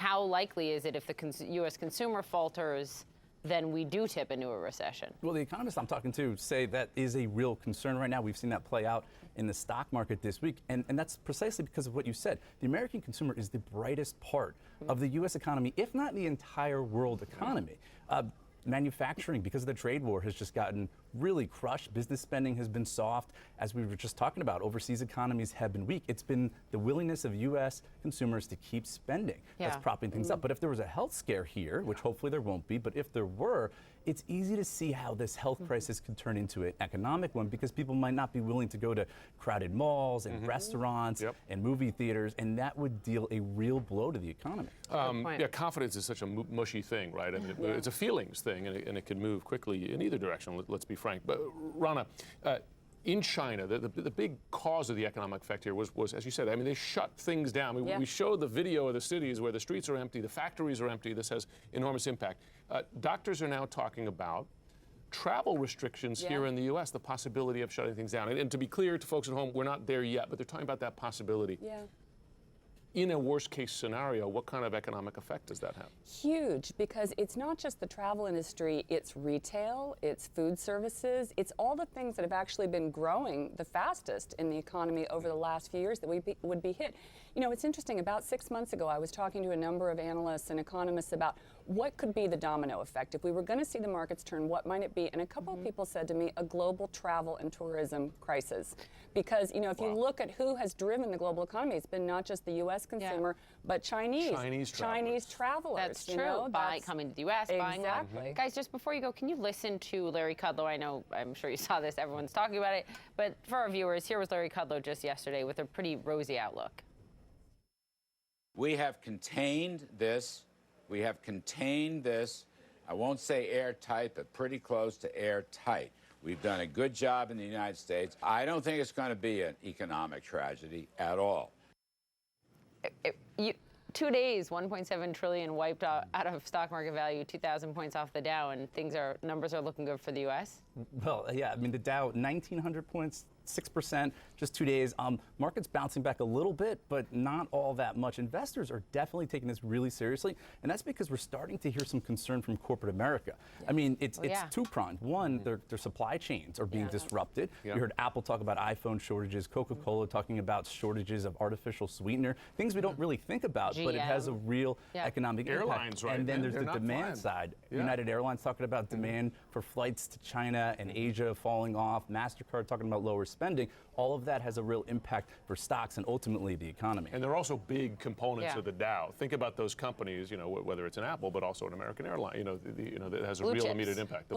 how likely is it if the U.S. consumer falters, then we do tip into a recession? Well, the economists I'm talking to say that is a real concern right now. We've seen that play out in the stock market this week, and that's precisely because of what you said. The American consumer is the brightest part of the U.S. economy, if not the entire world economy. Manufacturing, because of the trade war, has just gotten really crushed. Business spending has been soft. As we were just talking about, overseas economies have been weak. It's been the willingness of U.S. consumers to keep spending that's propping things up. But if there was a health scare here, which hopefully there won't be, but if there were, it's easy to see how this health crisis could turn into an economic one, because people might not be willing to go to crowded malls and restaurants and movie theaters, and that would deal a real blow to the economy. Yeah, confidence is such a mushy thing, right? I mean, it's a feelings thing, and it can move quickly in either direction, let's be frank. But Rana, in China, the big cause of the economic effect here was, as you said, I mean, they shut things down. We showed the video of the cities where the streets are empty, the factories are empty. This has enormous impact. Doctors are now talking about travel restrictions here in the U.S., the possibility of shutting things down. And to be clear to folks at home, we're not there yet, but they're talking about that possibility. In a worst-case scenario, what kind of economic effect does that have? Huge, because it's not just the travel industry, it's retail, it's food services, it's all the things that have actually been growing the fastest in the economy over the last few years that would be hit. You know, it's interesting, about 6 months ago, I was talking to a number of analysts and economists about what could be the domino effect. If we were going to see the markets turn, what might it be? And a couple of people said to me, a global travel and tourism crisis. Because, you know, if you look at who has driven the global economy, it's been not just the U.S. consumer, but Chinese travelers. That's true. Coming to the U.S. Exactly. Guys, just before you go, can you listen to Larry Kudlow? I'm sure you saw this. Everyone's talking about it. But for our viewers, here was Larry Kudlow just yesterday with a pretty rosy outlook. We have contained this. We have contained this. I won't say airtight, but pretty close to airtight. We've done a good job in the United States. I don't think it's going to be an economic tragedy at all. 2 days, 1.7 trillion wiped out of stock market value, 2,000 points off the Dow, and numbers are looking good for the U.S. Well, yeah, I mean, the Dow, 1,900 points, 6%, just 2 days. Market's bouncing back a little bit, but not all that much. Investors are definitely taking this really seriously, and that's because we're starting to hear some concern from corporate America. I mean, it's two-pronged. One, their supply chains are being disrupted. You heard Apple talk about iPhone shortages, Coca-Cola talking about shortages of artificial sweetener, things we don't really think about, but it has a real economic Airlines, impact. right? And then there's the demand side. United Airlines talking about demand for flights to China and Asia falling off, MasterCard talking about lower spending. All of that has a real impact for stocks and ultimately the economy. And they're also big components of the Dow. Think about those companies, you know, whether it's an Apple, but also an American airline, you know, that has a real immediate impact.